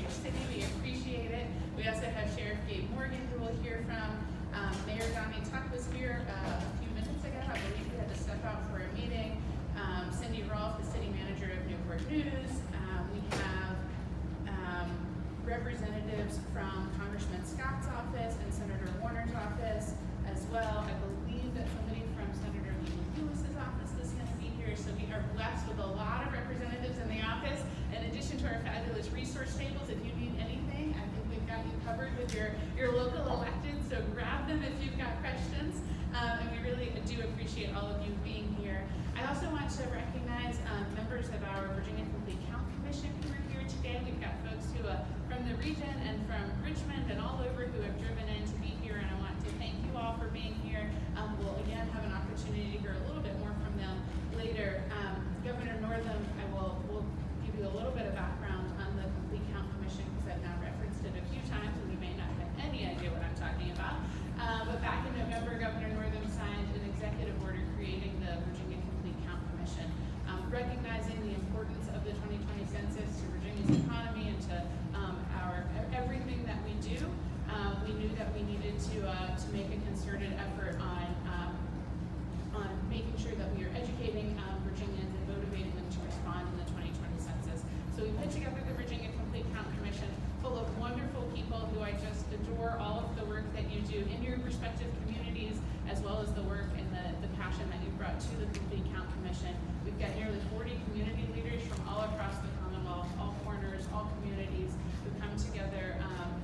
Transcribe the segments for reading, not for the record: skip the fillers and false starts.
your city. We appreciate it. We also have Sheriff Gabe Morgan, who we'll hear from. Mayor Donnie Tuck was here a few minutes ago. I believe he had to step out for a meeting. Cindy Rolfe, the city manager of Newport News. We have representatives from Congressman Scott's office and Senator Warner's office as well. I believe that somebody from Senator Lewis's office is going to be here. So we are blessed with a lot of representatives in the office. In addition to our fabulous resource tables, if you need anything, I think we've got you covered with your local elected. So grab them if you've got questions. And we really do appreciate all of you being here. I also want to recognize members of our Virginia Complete Count Commission who are here today. We've got folks who from the region and from Richmond and all over who have driven in to be here, and I want to thank you all for being here. We'll again have an opportunity to hear a little bit more from them later. Governor Northam, will give you a little bit of background on the Complete Count Commission because I've now referenced it a few times and you may not have any idea what I'm talking about. But back in November, Governor Northam signed an executive order creating the Virginia Complete Count Commission, recognizing the importance of the 2020 census to Virginia's economy and to everything that we do. We knew that we needed to make a concerted effort on making sure that we are educating Virginians and motivating them to respond in the 2020 census. So we put together the Virginia Complete Count Commission, full of wonderful people who I just adore all of the work that you do in your respective communities, as well as the work and the passion that you brought to the Complete Count Commission. We've got nearly 40 community leaders from all across the Commonwealth, all corners, all communities, who come together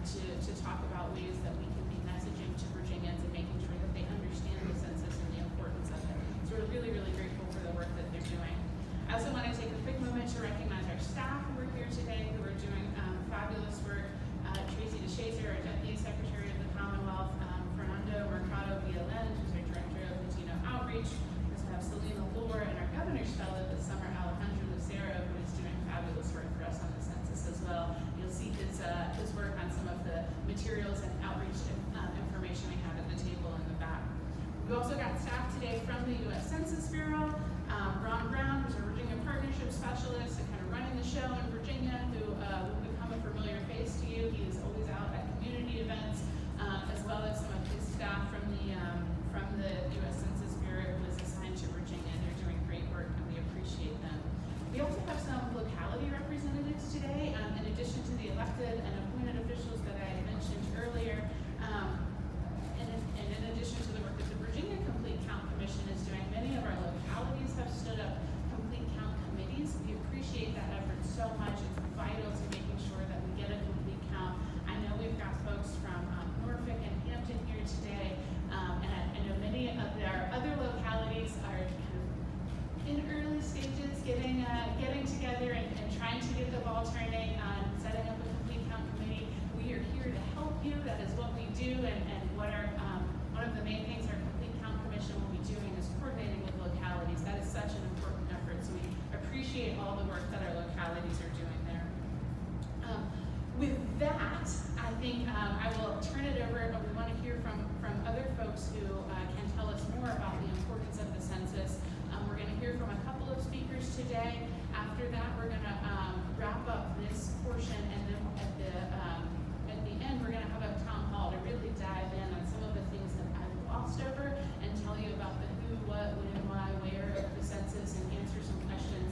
to talk about ways that we can be messaging to Virginians and making sure that they understand the census and the importance of it. So we're really, really grateful for the work that they're doing. I also want to take a quick moment to recognize our staff who are here today, who are doing fabulous work. Traci DeShazor, our Deputy Secretary of the Commonwealth, Fernando Mercado Villalén, who's our Director of Latino Outreach. We also have Selena Lohr and our Governor's Fellow this summer, Alejandro Lucero, who is doing fabulous work for us on the census as well. You'll see his work on some of the materials and outreach information we have at the table in the back. We also got staff today from the U.S. Census Bureau. Ron Brown, who's our Virginia Partnership Specialist and kind of running the show in Virginia, who will become a familiar face to you. He is always out at community events, as well as some of his staff from the U.S. Census Bureau who is assigned to Virginia. They're doing great work and we appreciate them. We also have some locality representatives today, in addition to the elected and appointed officials that I mentioned earlier, and in addition to the work that the Virginia Complete Count Commission is doing. Many of our localities have stood up complete count committees. We appreciate that effort so much. It's vital to making sure that we get a complete count. I know we've got folks from Norfolk and Hampton here today, and I know many of our other localities are kind of in early stages, getting together and trying to get the ball turning on setting up a complete count committee. We are here to help you. That is what we do, and what our one of the main things our Complete Count Commission will be doing is coordinating with localities. That is such an important effort, so we appreciate all the work that our localities are doing there. With that, I think I will turn it over. We want to hear from other folks who can tell us more about the importance of the census. We're going to hear from a couple of speakers today. After that, we're going to wrap up this portion, and then at the end, we're going to have a town hall to really dive in on some of the things that I've glossed over and tell you about the who, what, when, why, where of the census and answer some questions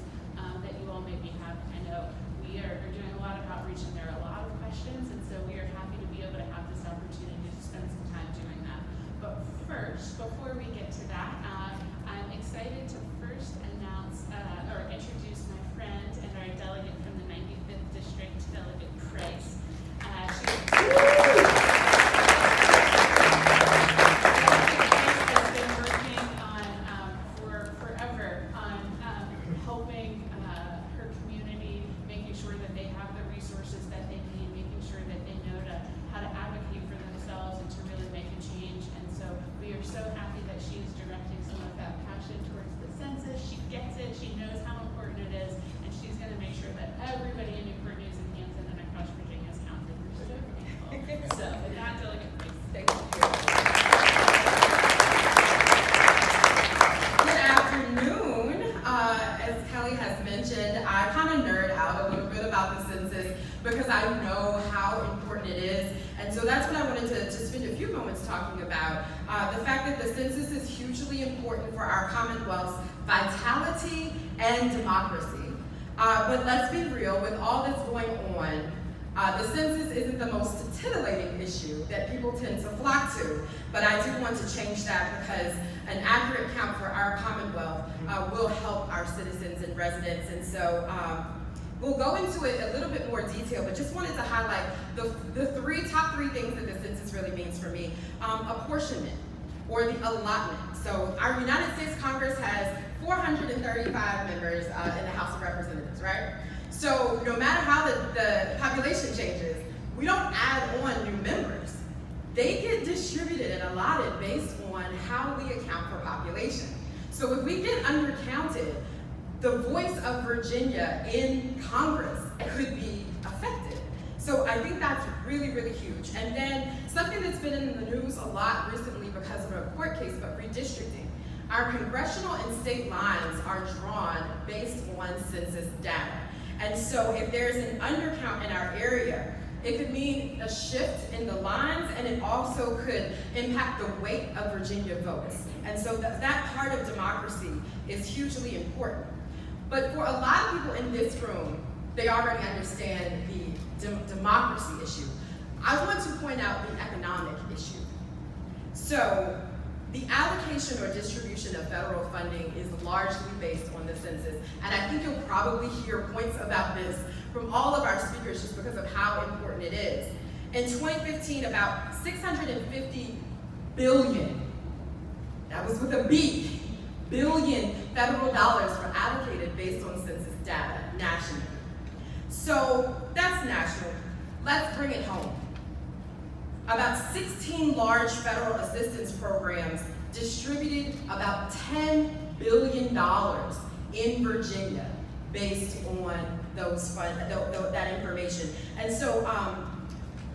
that you all maybe have. I know we are doing a lot of outreach and there are a lot of questions, and so we are happy to be able to have this opportunity to spend some time doing that. But first, before we get to that, I'm excited to first announce or introduce my friend and our delegate from the 95th District, Delegate Price. Has been working on for forever on helping her community, making sure that they have the resources that they need, making sure that they know how to advocate for themselves and to really make a change. And so we are so happy that she is directing some of that passion towards the census. She gets it. She knows how important it is, and she's going to make sure that everybody in Newport News and Hampton and across Virginia is counted. We're so grateful. So with that, Delegate Price. Thank you. Good afternoon. As Kelly has mentioned, I kind of nerd out a little bit about the census because I know how important it is. And so that's what I wanted to spend a few moments talking about. The fact that the census is hugely important for our Commonwealth's vitality and democracy. But let's be real, with all that's going on, the census isn't the most titillating issue that people tend to flock to, but I do want to change that because an accurate count for our Commonwealth will help our citizens and residents. And so we'll go into it a little bit more detail, but just wanted to highlight the top three things that the census really means for me. Apportionment, or the allotment. So our United States Congress has 435 members in the House of Representatives, right? So no matter how the population changes, we don't add on new members. They get distributed and allotted based on how we account for population. So if we get undercounted, the voice of Virginia in Congress could be affected. So I think that's really, really huge. And then something that's been in the news a lot recently because of a court case, but redistricting. Our congressional and state lines are drawn based on census data. And so if there's an undercount in our area, it could mean a shift in the lines, and it also could impact the weight of Virginia votes. And so that part of democracy is hugely important. But for a lot of people in this room, they already understand the democracy issue. I want to point out the economic issue. So the allocation or distribution of federal funding is largely based on the census. And I think you'll probably hear points about this from all of our speakers just because of how important it is. In 2015, about $650 billion, that was with a B, billion federal dollars were allocated based on census data nationally. So that's national. Let's bring it home. About 16 large federal assistance programs distributed about $10 billion in Virginia based on that information. And so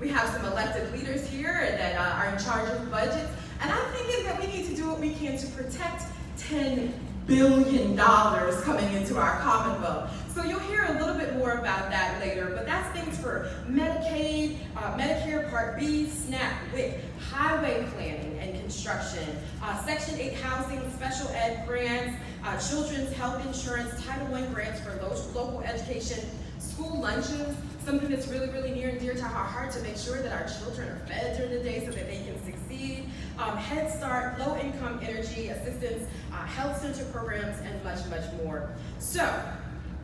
we have some elected leaders here that are in charge of budgets, and I'm thinking that we need to do what we can to protect $10 billion coming into our Commonwealth. So you'll hear a little bit more about that later, but that's things for Medicaid, Medicare Part B, SNAP, WIC, highway planning and construction, Section 8 housing, special ed grants, children's health insurance, Title I grants for local education, school lunches, something that's really, really near and dear to our heart to make sure that our children are fed during the day so that they can succeed, Head Start, low-income energy assistance, health center programs, and much, much more. So,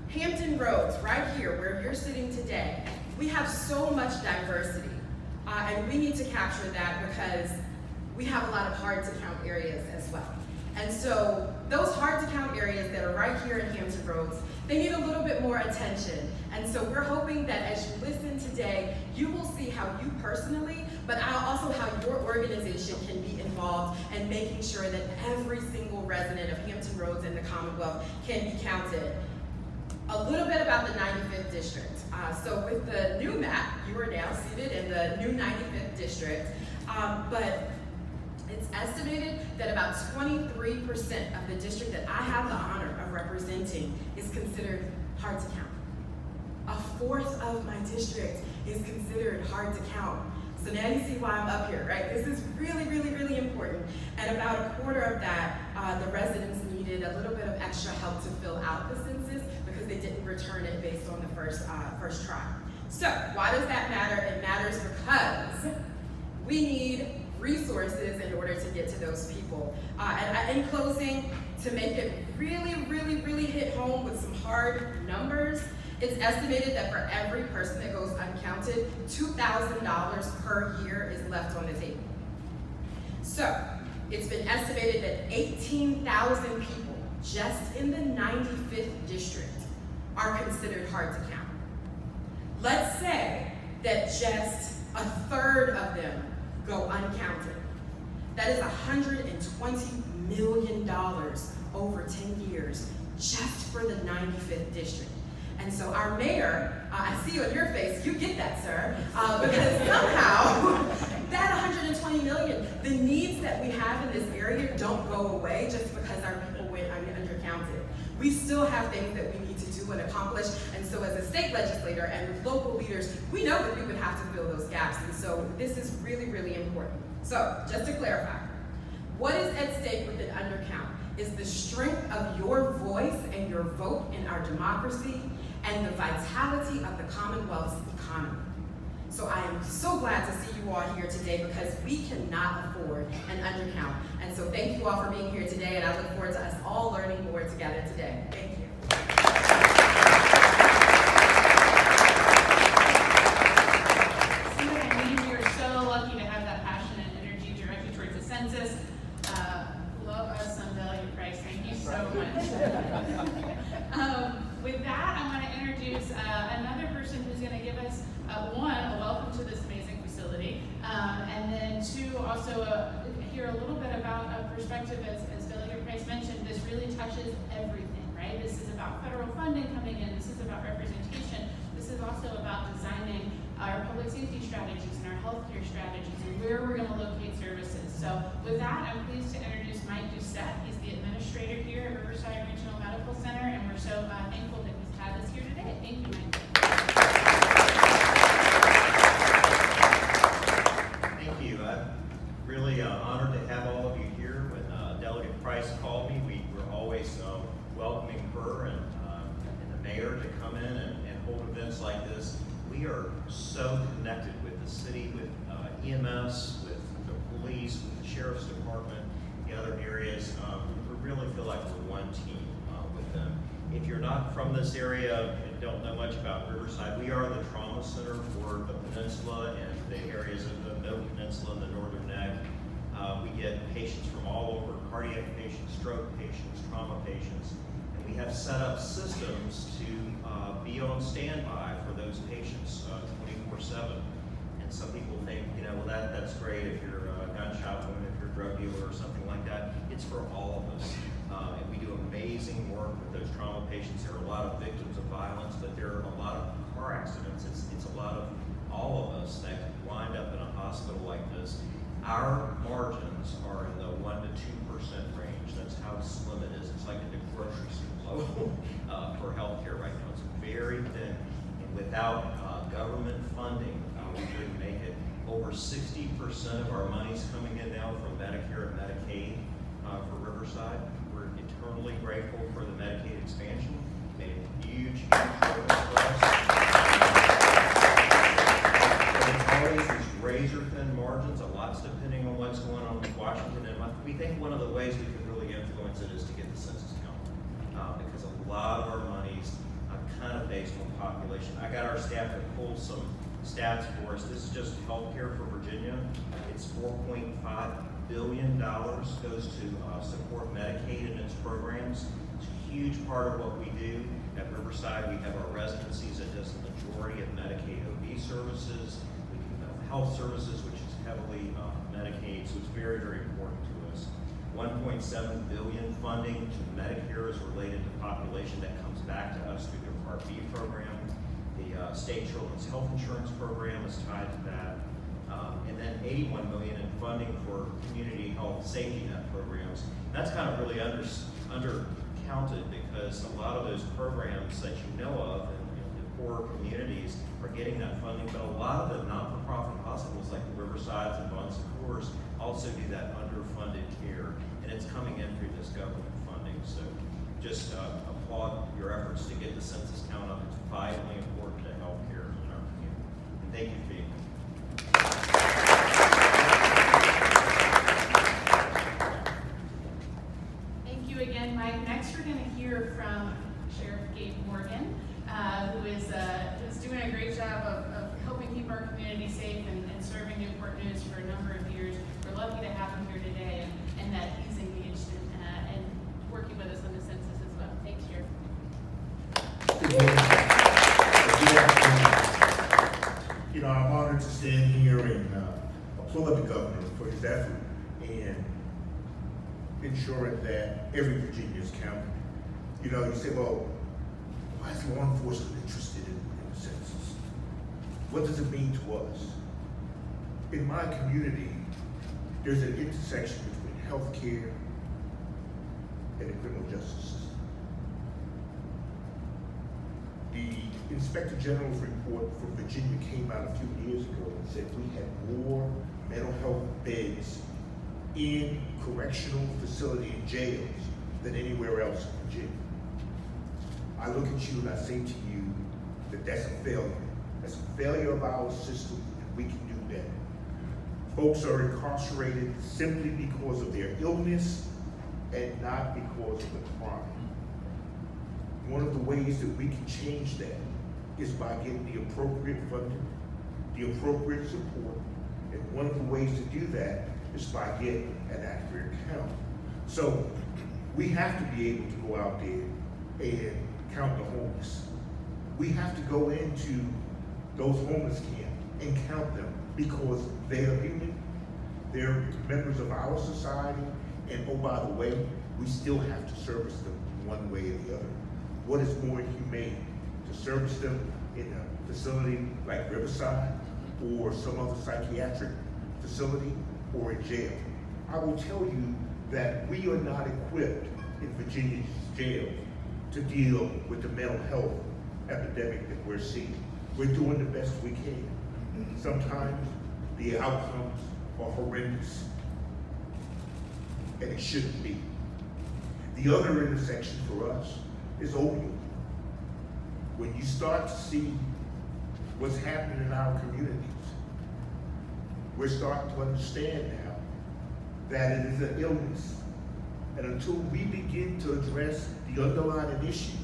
Hampton Roads, right here, where you're sitting today, we have so much diversity, and we need to capture that because we have a lot of hard-to-count areas as well. And so those hard-to-count areas that are right here in Hampton Roads, they need a little bit more attention. And so we're hoping that as you listen today, you will see how you personally, but also how your organization can be involved in making sure that every single resident of Hampton Roads in the Commonwealth can be counted. A little bit about the 95th District. So with the new map, you are now seated in the new 95th District, but it's estimated that about 23% of the district that I have the honor of representing is considered hard to count. A fourth of my district is considered hard to count. So now you see why I'm up here, right? This is really, really, really important. And about a quarter of that, the residents needed a little bit of extra help to fill out the census because they didn't return it based on the first try. So why does that matter? It matters because we need resources in order to get to those people. And in closing, to make it really, really, really hit home with some hard numbers, it's estimated that for every person that goes uncounted, $2,000 per year is left on the table. So it's been estimated that 18,000 people just in the 95th district are considered hard to count. Let's say that just a third of them go uncounted. That is $120 million over 10 years just for the 95th district. And so our mayor, I see you on your face, you get that, sir, because somehow that 120 million, the needs that we have in this area don't go away just because our people went undercounted. we still have things that we need to do and accomplish. And so as a state legislator and with local leaders, we know that we would have to fill those gaps. And so this is really, really important. So just to clarify, what is at stake with an undercount is the strength of your voice and your vote in our democracy and the vitality of the Commonwealth's economy. So I am so glad to see you all here today because we cannot afford an undercount. And so thank you all for being here today, and I look forward to us all learning more together today. Thank you. Cindy, I mean, we are so lucky to have that passion and energy directed towards the census. Love us some Delegate Price. Thank you so much. With that, I want to introduce another person who's going to give us, one, a welcome to this amazing facility, and then two, also hear a little bit about a perspective, as Delegate Price mentioned, this really touches everything, right? This is about federal funding coming in, this is about representation, this is also about designing our public safety strategies and our healthcare strategies and where we're going to locate services. So with that, I'm pleased to introduce Mike Doucette. He's the administrator here at Riverside Regional Medical Center, and we're so thankful that he's had us here today. Thank you, Mike. Thank you. I'm really honored to have all of you here. When Delegate Price called me, we were always welcoming her and the mayor to come in and hold events like this. We are so connected with the city, with EMS, with the police, with the sheriff's department, the other areas. We really feel like we're one team with them. If you're not from this area and don't know much about Riverside, we are the trauma center for the peninsula and the areas of the Middle Peninsula and the Northern Neck. We get patients from all over, cardiac patients, stroke patients, trauma patients, and we have set up systems to be on standby for those patients 24/7. And some people think, well, that's great if you're a gunshot wound, if you're a drug dealer or something like that. It's for all of us. And we do amazing work with those trauma patients. There are a lot of victims of violence, but there are a lot of car accidents. It's a lot of all of us that can wind up in a hospital like this. Our margins are in the 1% to 2% range. That's how slim it is. It's like in the grocery store for healthcare right now. It's very thin. And without government funding, we couldn't make it. Over 60% of our money's coming in now from Medicare and Medicaid for Riverside. We're eternally grateful for the Medicaid expansion. It made a huge difference for us. It's always these razor-thin margins. A lot's depending on what's going on with Washington. And we think one of the ways we could really influence it is to get the census count, because a lot of our money's kind of based on population. I got our staff to pull some stats for us. This is just healthcare for Virginia. It's $4.5 billion goes to support Medicaid and its programs. It's a huge part of what we do. At Riverside, we have our residencies that does the majority of Medicaid OB services. We do health services, which is heavily Medicaid, so it's very, very important to us. 1.7 billion funding to Medicare is related to population that comes back to us through the Part B program. The state children's health insurance program is tied to that. And then 81 million in funding for community health safety net programs. That's kind of really undercounted because a lot of those programs that you know of in the poor communities are getting that funding, but a lot of the not-for-profit hospitals like the Riversides and Bon Secours also do that underfunded care, and it's coming in through this government funding. So just applaud your efforts to get the census count up. It's vitally important to healthcare in our community. And thank you for being here. Thank you again, Mike. Next, we're going to hear from Sheriff Gabe Morgan, who is doing a great job of helping keep our community safe and serving Newport News for a number of years. We're lucky to have him here today, and that he's engaged in working with us on the census as well. Thanks, Sheriff. I'm honored to stand here and applaud the governor for his effort in ensuring that every Virginian is counted. You say, well, why is law enforcement interested in the census? What does it mean to us? In my community, there's an intersection between healthcare and the criminal justice system. Inspector General's report from Virginia came out a few years ago and said we had more mental health beds in correctional facility and jails than anywhere else in Virginia. I look at you and I say to you that that's a failure. That's a failure of our system, and we can do better. Folks are incarcerated simply because of their illness and not because of the crime. One of the ways that we can change that is by getting the appropriate funding, the appropriate support, and one of the ways to do that is by getting an accurate count. So we have to be able to go out there and count the homeless. We have to go into those homeless camps and count them because they are human, they're members of our society, and oh, by the way, we still have to service them one way or the other. What is more humane? To service them in a facility like Riverside or some other psychiatric facility or in jail? I will tell you that we are not equipped in Virginia's jail to deal with the mental health epidemic that we're seeing. We're doing the best we can. Sometimes the outcomes are horrendous, and it shouldn't be. The other intersection for us is opioid. When you start to see what's happening in our communities, we're starting to understand now that it is an illness. And until we begin to address the underlying issues,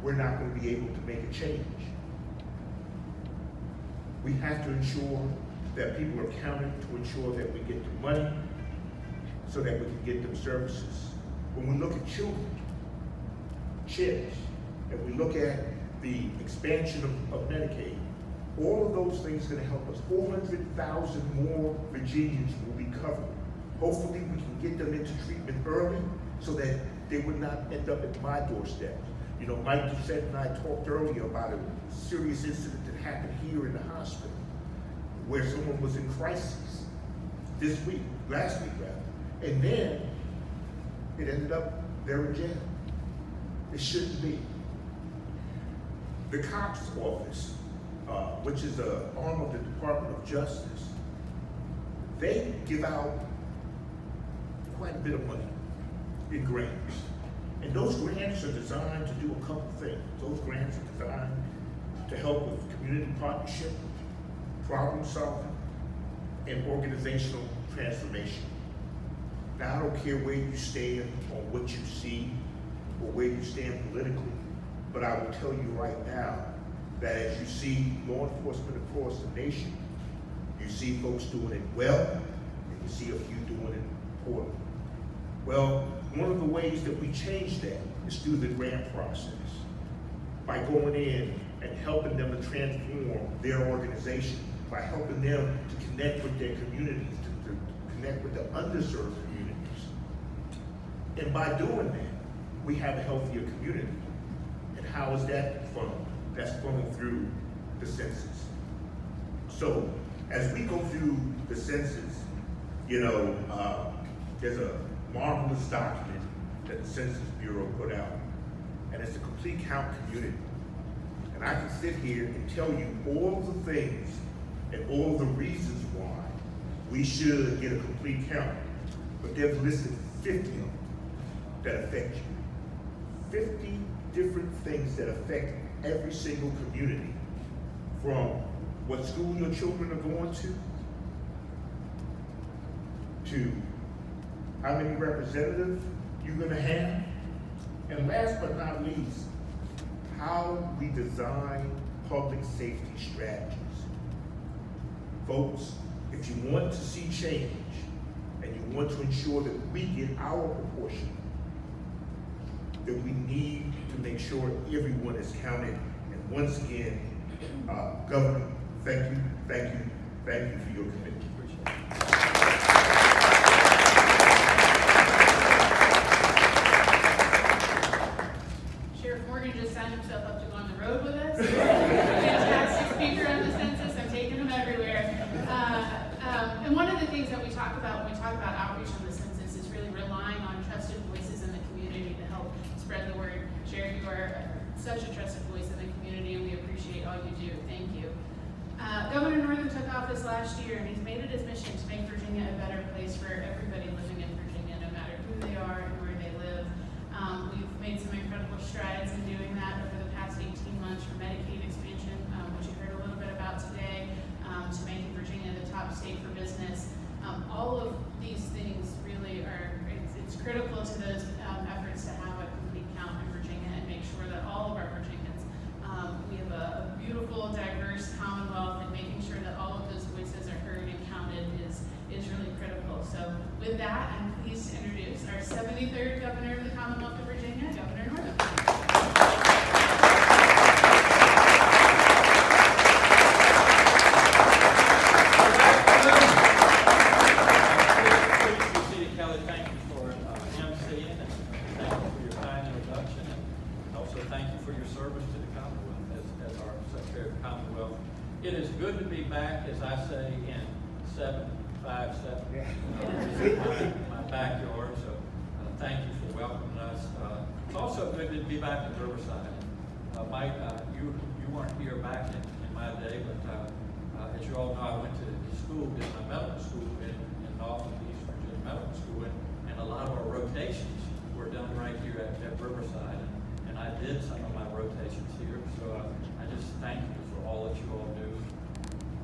we're not going to be able to make a change. We have to ensure that people are counted to ensure that we get the money so that we can get them services. When we look at children, CHIPS, and we look at the expansion of Medicaid, all of those things are going to help us. 400,000 more Virginians will be covered. Hopefully we can get them into treatment early so that they would not end up at my doorstep. You know, Mike Doucette and I talked earlier about a serious incident that happened here in the hospital where someone was in crisis last week rather, and then it ended up they're in jail. It shouldn't be. The cops office, which is an arm of the Department of Justice, they give out quite a bit of money in grants. And those grants are designed to do a couple things. Those grants are designed to help with community partnership, problem solving, and organizational transformation. Now, I don't care where you stand on what you see or where you stand politically, but I will tell you right now that as you see law enforcement across the nation, you see folks doing it well, and you see a few doing it poorly. Well, one of the ways that we change that is through the grant process, by going in and helping them to transform their organization, by helping them to connect with their communities, to connect with the underserved communities. And by doing that, we have a healthier community. And how is that funneled? That's funneled through the census. So, as we go through the census, you know, there's a marvelous document that the Census Bureau put out, and it's a complete count community. And I can sit here and tell you all the things and all the reasons why we should get a complete count, but they've listed 50 of them that affect you. 50 different things that affect every single community, from what school your children are going to how many representatives you're going to have, and last but not least, how we design public safety strategies. Folks, if you want to see change and you want to ensure that we get our proportion, then we need to make sure everyone is counted. And once again, Governor, thank you for your commitment. Sheriff Morgan just signed himself up to go on the road with us. Fantastic speaker on the census. I'm taking him everywhere. And one of the things that we talk about when we talk about outreach on the census is really relying on trusted voices in the community to help spread the word. Sheriff, you are such a trusted voice in the community. do. Thank you. Governor Northam took office last year, and he's made it his mission to make Virginia a better place for everybody living in Virginia, no matter who they are and where they live. We've made some incredible strides in doing that over the past 18 months, from Medicaid expansion, which you heard a little bit about today, to making Virginia the top state for business. All of these things really it's critical to those efforts to have a complete count in Virginia and make sure that all of our Virginians, we have a beautiful, diverse Commonwealth, and making sure that all of those voices are heard and counted is really critical. So with that, I'm pleased to introduce our 73rd Governor of the Commonwealth of Virginia, Governor Northam. Kelly, thank you for emceeing, and thank you for your kind introduction, and also thank you for your service to the Commonwealth as our Secretary of the Commonwealth. It is good to be back, as I say, in 757, my backyard, so thank you for welcoming us. It's also good to be back in Riverside. Mike, you weren't here back in my day, but as you all know, I went to school, did my medical school in Norfolk, East Virginia Medical School, and a lot of our rotations were done right here at Riverside, and I did some of my rotations here, so I just thank you for all that you all do,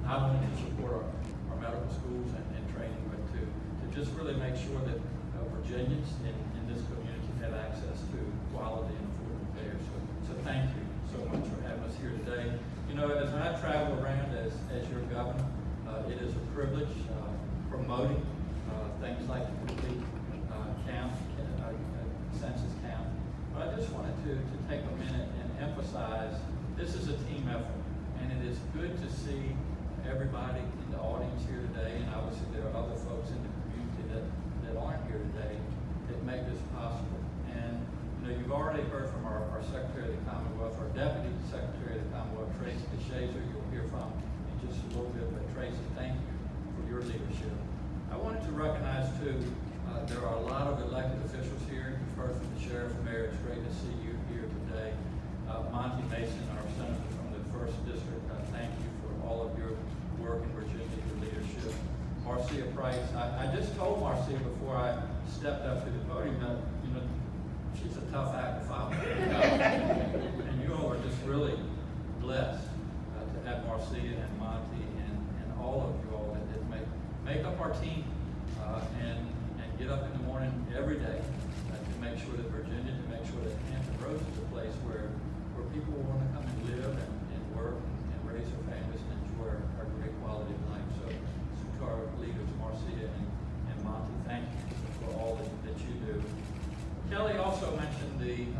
not only to support our medical schools and training, but to just really make sure that Virginians in this community have access to quality and affordable care. So thank you so much for having us here today. You know, as I travel around as your governor, it is a privilege promoting things like the complete count, census count. But I just wanted to take a minute and emphasize this is a team effort, and it is good to see everybody in the audience here today, and obviously there are other folks in the community that aren't here today that make this possible. And you know, you've already heard from our Secretary of the Commonwealth, our Deputy Secretary of the Commonwealth, Traci DeShazor, you'll hear from in just a little bit, but Traci, thank you for your leadership. I wanted to recognize too, there are a lot of elected officials here. You've heard from the Sheriff, Mayor, it's great to see you here today. Monty Mason, our Senator from the 1st District, thank you for all of your work in Virginia, your leadership. Marcia Price, I just told Marcia before I stepped up to the podium that, you know, she's a tough act to follow. And you all are just really blessed to have Marcia and Monty and all of you all that make up our team and get up in the morning every day to make sure that Virginia, to make sure that Hampton Roads is a place where people will want to come and live and work and raise their families and enjoy our great quality of life. So to our leaders, Marcia and Monty, thank you for all that you do. Kelly also mentioned the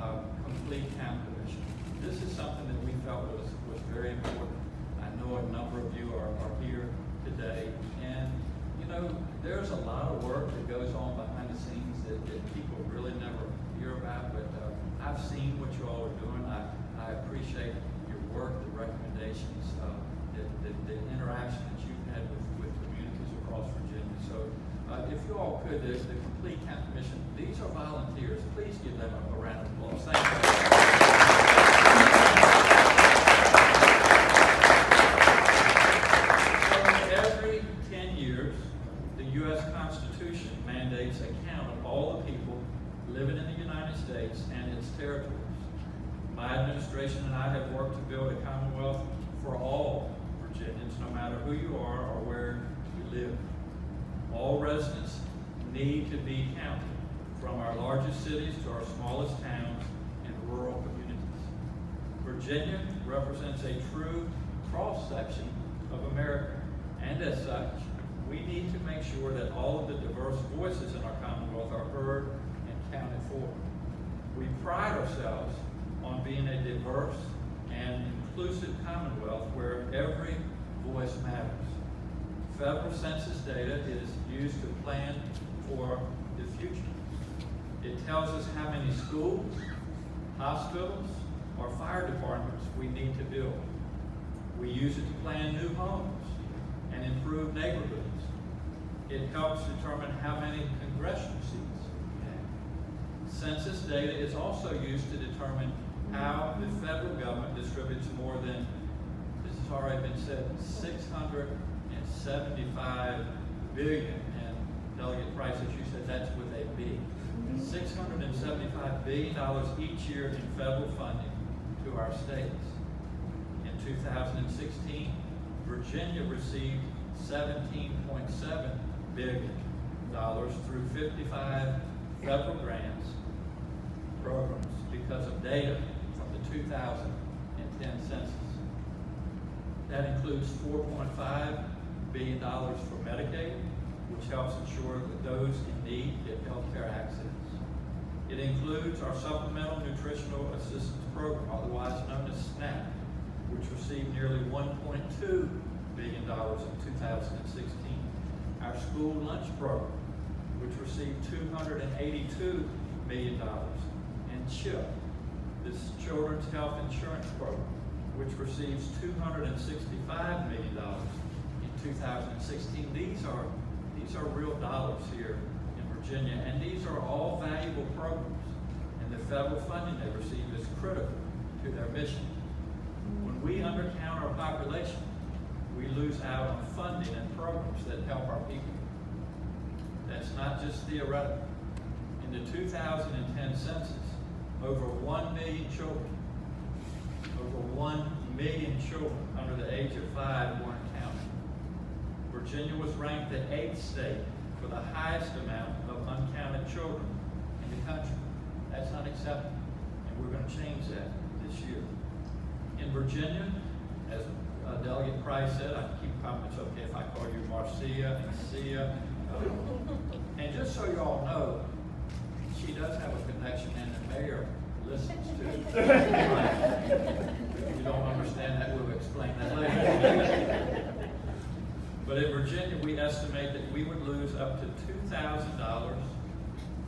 Complete Count Commission. This is something that we felt was very important. I know a number of you are here today, and you know, there's a lot of work that goes on behind the scenes that people really never hear about, but I've seen what you all are doing. I appreciate your work, the recommendations, the interaction that you've had with communities across Virginia. So if you all could, the Complete Count Commission, these are volunteers. Please give them a round of applause. Thank you. Every 10 years, the U.S. Constitution mandates a count of all the people living in the United States and its territories. My administration and I have worked to build a Commonwealth for all Virginians, no matter who you are or where you live. All residents need to be counted, from our largest cities to our smallest towns and rural communities. Virginia represents a true cross-section of America, and as such, we need to make sure that all of the diverse voices in our Commonwealth are heard and counted for. We pride ourselves on being a diverse and inclusive Commonwealth where every voice matters. Federal census data is used to plan for the future. It tells us how many schools, hospitals, or fire departments we need to build. We use it to plan new homes and improve neighborhoods. It helps determine how many congressional seats we have. Census data is also used to determine how the federal government distributes more than it's already been said, $675 billion, and Delegate Price, as you said, that's with a B. $675 billion each year in federal funding to our states. In 2016, Virginia received $17.7 billion through 55 federal grants programs because of data from the 2010 census. That includes $4.5 billion for Medicaid, which helps ensure that those in need get health care access. It includes our Supplemental Nutritional Assistance Program, otherwise known as SNAP, which received nearly $1.2 billion in 2016. Our school lunch program, which received $282 million. And CHIP, this Children's Health Insurance Program, which receives $265 million in 2016. These are real dollars here in Virginia, and these are all valuable programs, and the federal funding they receive is critical to their mission. When we undercount our population, we lose out on funding and programs that help our people. That's not just theoretical. In the 2010 census, over 1 million children under the age of 5 weren't counted. Virginia was ranked the 8th state for the highest amount of uncounted children in the country. That's not acceptable, and we're going to change that this year. In Virginia, as Delegate Price said, I keep calling, it's okay if I call you Marcia and Cia. And just so you all know, she does have a connection, and the mayor listens to it. If you don't understand that, we'll explain that later. But in Virginia, we estimate that we would lose up to $2,000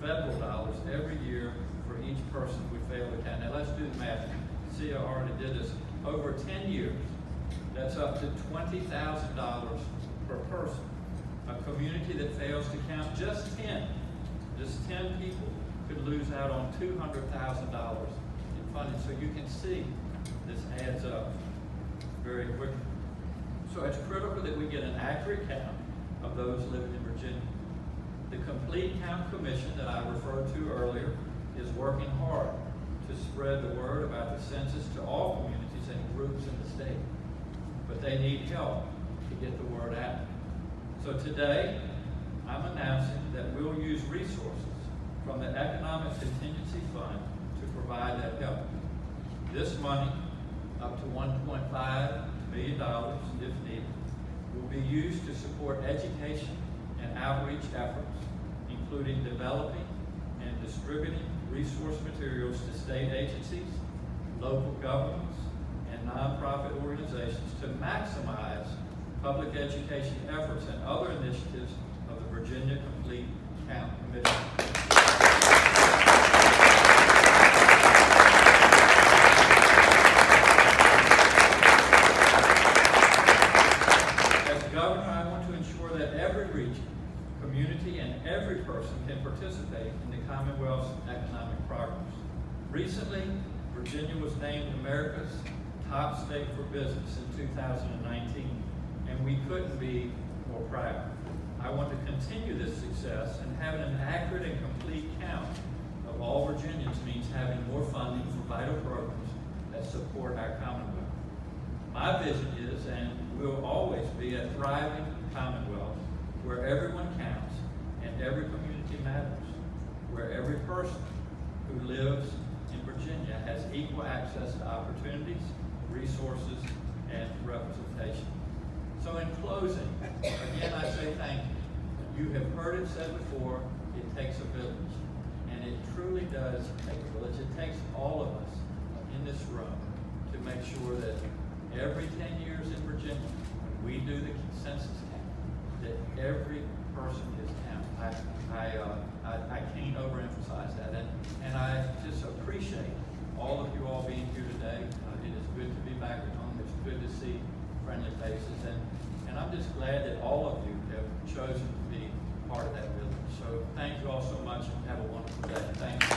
federal dollars every year for each person we fail to count. Now let's do the math. Cia already did this. Over 10 years, that's up to $20,000 per person. A community that fails to count just 10 people could lose out on $200,000 in funding. So you can see this adds up very quickly. So it's critical that we get an accurate count of those living in Virginia. The Complete Count Commission that I referred to earlier is working hard to spread the word about the census to all communities and groups in the state. But they need help to get the word out. So today, I'm announcing that we'll use resources from the Economic Contingency Fund to provide that help. This money, up to $1.5 million if needed, will be used to support education and outreach efforts, including developing and distributing resource materials to state agencies, local governments, and nonprofit organizations to maximize public education efforts and other initiatives of the Virginia Complete Count Commission. As governor, I want to ensure that every region, community, and every person can participate in the Commonwealth's economic progress. Recently, Virginia was named America's top state for business in 2019, and we couldn't be more proud. I want to continue this success, and having an accurate and complete count of all Virginians means having more funding for vital programs that support our Commonwealth. My vision is, and will always be, a thriving Commonwealth where everyone counts and every community matters, where every person who lives in Virginia has equal access to opportunities, resources, and representation. So in closing, again, I say thank you. You have heard it said before, it takes a village. And it truly does take a village. It takes all of us in this room to make sure that every 10 years in Virginia, when we do the census count, that every person is counted. I can't overemphasize that. And I just appreciate all of you all being here today. It is good to be back at home. It's good to see friendly faces. And I'm just glad that all of you have chosen to be part of that village. So thank you all so much, and have a wonderful day. Thank you.